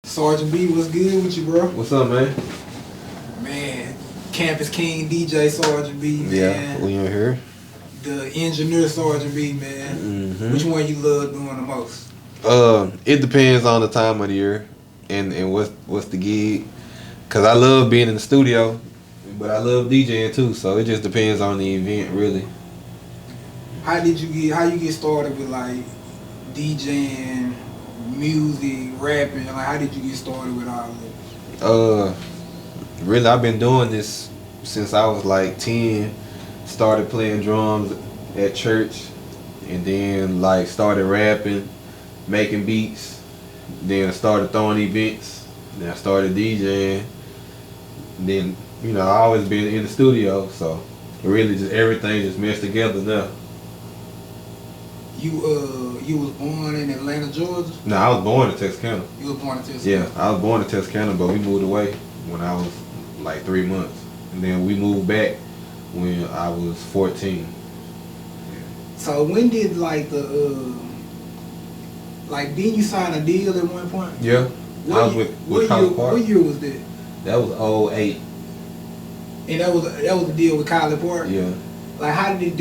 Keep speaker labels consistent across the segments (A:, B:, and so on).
A: Sgt.B, what's good with you, bro?
B: What's up, man?
A: Man, Campus King DJ Sgt.B, man.
B: Yeah, we in here.
A: The engineer Sgt.B, man. Which one you love doing the most?
B: It depends on the time of the year and what's the gig. Cause I love being in the studio, but I love DJing too. So it just depends on the event, really.
A: How you get started with like DJing, music, rapping? Like how did you get started with all that?
B: Really, I've been doing this since I was like 10. Started playing drums at church, and then like started rapping, making beats. Then started throwing events. Then I started DJing. Then I always been in the studio, so really just everything just meshed together now.
A: You was born in Atlanta, Georgia?
B: No, I was born in Texarkana.
A: You was born in Texarkana?
B: Yeah, I was born in Texarkana, but we moved away when I was like 3 months, and then we moved back when I was 14.
A: So when did like didn't you sign a deal at one point?
B: Yeah, I was with Collipark.
A: What year was that?
B: That was 2008.
A: And that was the deal with Collipark?
B: Yeah.
A: Like how did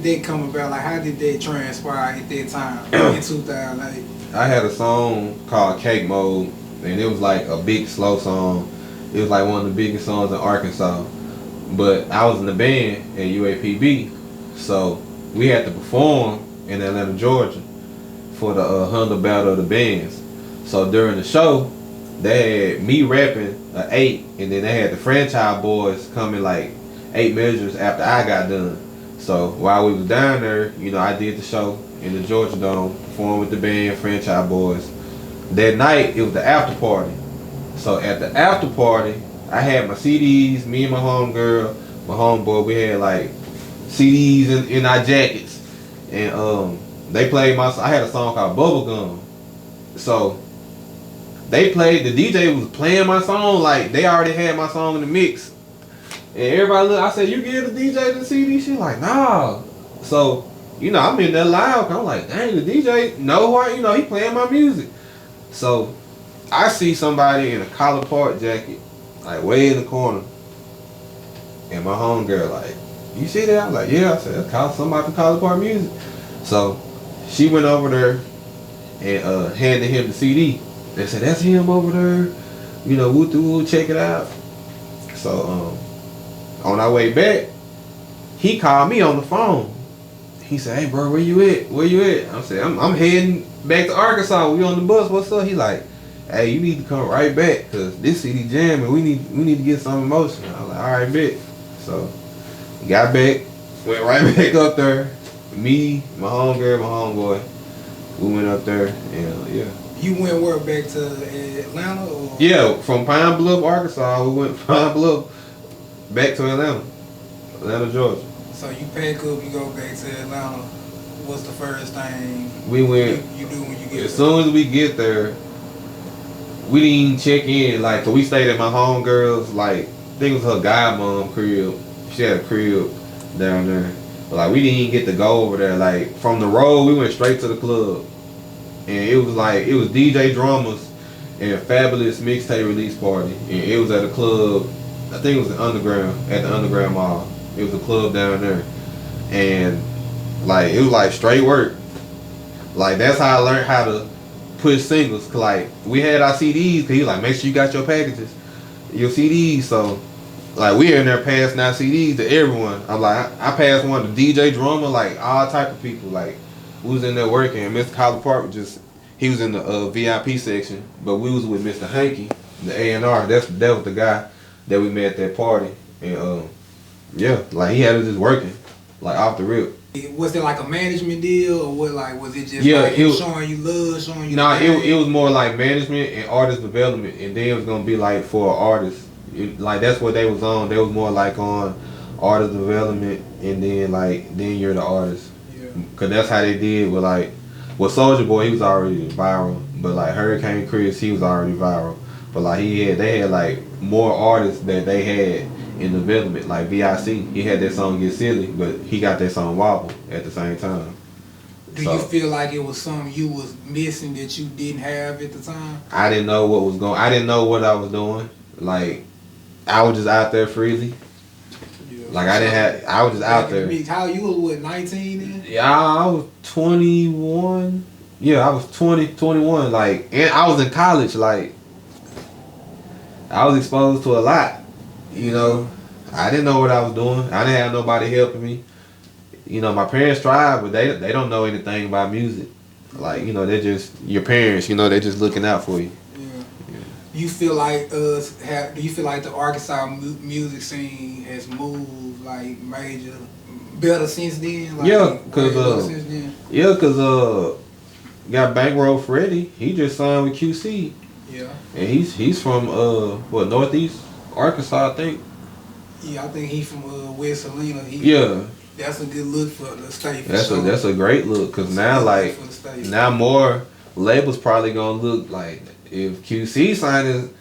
A: that come about? Like how did that transpire at that time in 2008?
B: I had a song called Cake Mode, and it was like a big slow song. It was like one of the biggest songs in Arkansas. But I was in the band at UAPB, so we had to perform in Atlanta, Georgia for the Honda Battle of the Bands. So during the show, they had me rapping 8, and then they had the franchise boys coming like 8 measures after I got done. So while we was down there, I did the show in the Georgia Dome, performed with the band, franchise boys. That night, it was the after party. So at the after party, I had my CDs, me and my homegirl, my homeboy, we had like CDs in our jackets. And they played I had a song called Bubblegum. So they played, the DJ was playing my song, like they already had my song in the mix. And everybody looked, I said, you give the DJ the CD? She like, nah. So, I'm in there loud. I'm like, dang, the DJ know who he playing my music. So I see somebody in a Collipark jacket, like way in the corner. And my homegirl like, you see that? I'm like, yeah. I said, that's somebody from Collipark Music. So she went over there and handed him the CD. They said, that's him over there. Woo, check it out. So on our way back, he called me on the phone. He said, hey bro, where you at? Where you at? I said, I'm heading back to Arkansas. We on the bus. What's up? He like, hey, you need to come right back, cause this CD jamming. We need to get some emotion. I was like, all right, bet. So got back, went right back up there. Me, my homegirl, my homeboy. We went up there, and yeah.
A: You went where, back to Atlanta? Or?
B: Yeah, from Pine Bluff, Arkansas. We went from Pine Bluff back to Atlanta, Georgia.
A: So you pack up, you go back to Atlanta. What's the first thing
B: we went?
A: You do when you get there?
B: As soon as we get there, we didn't even check in. Like, so we stayed at my homegirl's, like, I think it was her godmom crib. She had a crib down there. But like, we didn't even get to go over there. Like, from the road, we went straight to the club. And it was DJ Drummers and Fabulous mixtape release party. And it was at a club, I think it was at the Underground Mall. It was a club down there. And like, it was like straight work. Like, that's how I learned how to push singles. Cause like, we had our CDs, cause he was like, make sure you got your packages, your CDs. So like, we in there passing out CDs to everyone. I'm like, I passed one to DJ Drummer, like all type of people. Like, we was in there working, and Mr.Collipark he was in the VIP section, but we was with Mr. Hanky, the A&R. That was the guy that we met at that party. And yeah, like he had us just working, like off the rip.
A: Was it like a management deal, or what? Like, was it just showing you love, showing you?
B: Nah, it was more like management and artist development, and then it was gonna be like for artists. Like, that's what they was on. They was more like on artist development, and then you're the artist. Yeah. Cause that's how they did with like, well, Soulja Boy, he was already viral, but like Hurricane Chris, he was already viral. But like they had like more artists that they had in development, like VIC. He had that song Get Silly, but he got that song Wobble at the same time.
A: Do you feel like it was something you was missing that you didn't have at the time?
B: I didn't know what was going. I didn't know what I was doing. Like I was just out there freely.
A: Yeah.
B: Like I didn't have. I was just out there.
A: How you was, what, 19 then?
B: Yeah, I was 21. Yeah, I was 20, 21. Like, and I was in college. Like, I was exposed to a lot. You know, I didn't know what I was doing. I didn't have nobody helping me. You know, my parents tried, but they don't know anything about music. Like, you know, they're just your parents. You know, they're just looking out for you.
A: Yeah. You feel like do you feel like the Arkansas music scene has moved like better since then? Like,
B: Yeah, cause got Bankroll Freddie. He just signed with QC.
A: Yeah.
B: And he's from Northeast Arkansas, I think.
A: Yeah, I think he's from West Salina.
B: Yeah.
A: That's a good look for the state.
B: That's a great look, cause now now more labels probably gonna look like if QC signing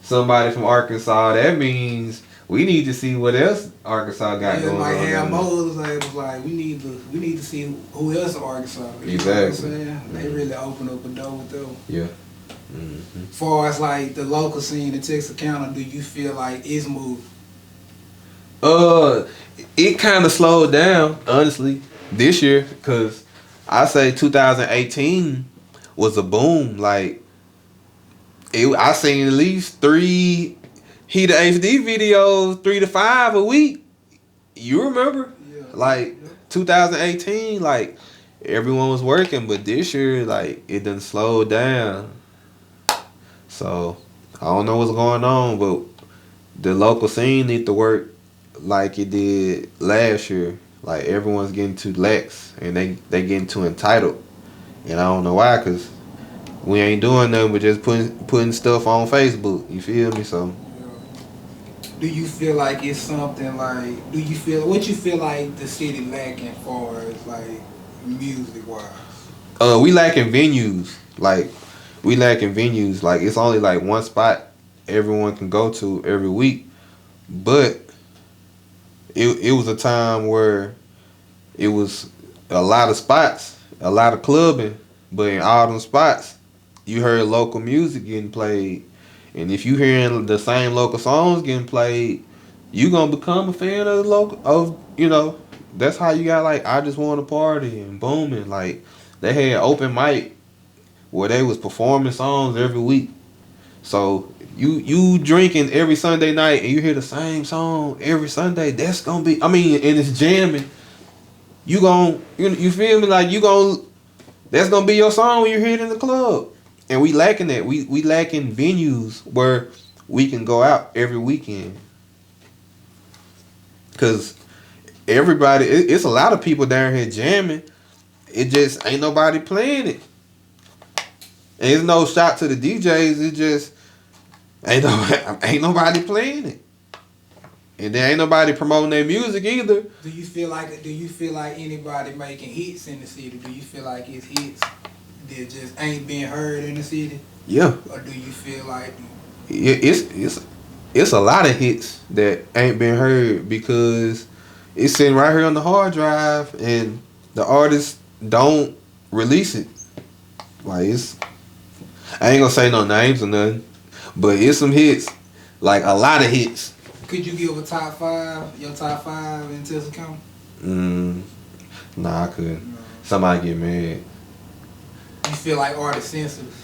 B: somebody from Arkansas, that means we need to see what else Arkansas got going
A: might
B: on.
A: have more labels like we need to see who else in Arkansas. You
B: exactly.
A: Know what I'm saying? They really open up a door with them.
B: Yeah.
A: As far as like the local scene in Texarkana, do you feel like it's moved?
B: It kind of slowed down, honestly, this year, cause I say 2018 was a boom. Like, I seen at least 3 Heat of HD videos, 3 to 5 a week. You remember?
A: Yeah.
B: Like 2018, like everyone was working, but this year, like it done slowed down. So I don't know what's going on, but the local scene need to work like it did last year. Like everyone's getting too lax and they getting too entitled, and I don't know why, cause we ain't doing nothing but just putting stuff on Facebook. You feel me? So.
A: Do you feel like it's something like? What you feel like the city lacking for as like music wise?
B: We lacking venues. Like it's only like one spot everyone can go to every week, but it was a time where it was a lot of spots, a lot of clubbing, but in all them spots, you heard local music getting played. And if you hearing the same local songs getting played, you gonna become a fan of the local. That's how you got like I Just Want to Party and Booming. Like they had open mic where they was performing songs every week. So you drinking every Sunday night and you hear the same song every Sunday. That's gonna be. I mean, and it's jamming. You feel me? Like that's gonna be your song when you hear it in the club. And we lacking that. We lacking venues where we can go out every weekend. Cause everybody, it's a lot of people down here jamming. It just ain't nobody playing it. And it's no shot to the DJs. It just ain't nobody playing it. And there ain't nobody promoting their music either.
A: Do you feel like anybody making hits in the city? Do you feel like it's hits that just ain't being heard in the city?
B: Yeah.
A: Or do you feel like
B: it's a lot of hits that ain't been heard because it's sitting right here on the hard drive and the artists don't release it. Like I ain't gonna say no names or nothing, but it's some hits, like a lot of hits.
A: Could you give your top five in Texarkana?
B: Nah, I couldn't. No. Somebody get mad.
A: You feel like artists sensitive?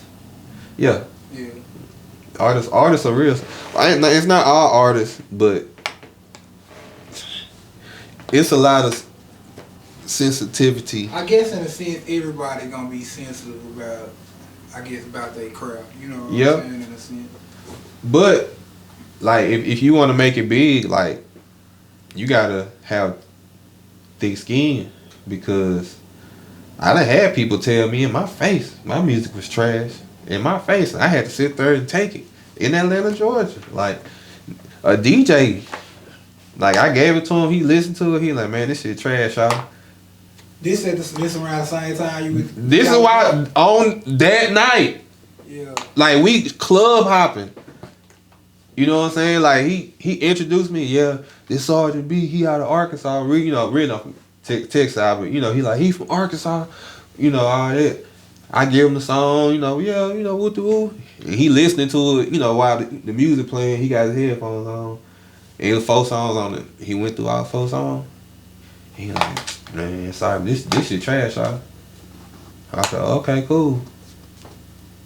B: Yeah.
A: Yeah.
B: Artists are real. It's not all artists, but it's a lot of sensitivity.
A: I guess in a sense, everybody gonna be sensitive about their craft. You know what I'm saying, in a sense.
B: But like, if you want to make it big, like you gotta have thick skin, because I done had people tell me in my face my music was trash. In my face, I had to sit there and take it. In Atlanta, Georgia, like a DJ, like I gave it to him. He listened to it. He like, man, this shit trash, y'all.
A: This around the same time you.
B: This is why on that night.
A: Yeah.
B: Like we club hopping. You know what I'm saying? Like he introduced me. Yeah, this Sgt.B. He out of Arkansas. Really from Texas, but he from Arkansas. all that. I give him the song, yeah, what the woo. And he listening to it, while the music playing, he got his headphones on. And it was 4 songs on it. He went through all 4 songs. He like, man, sorry, this shit trash, y'all. I said, okay, cool.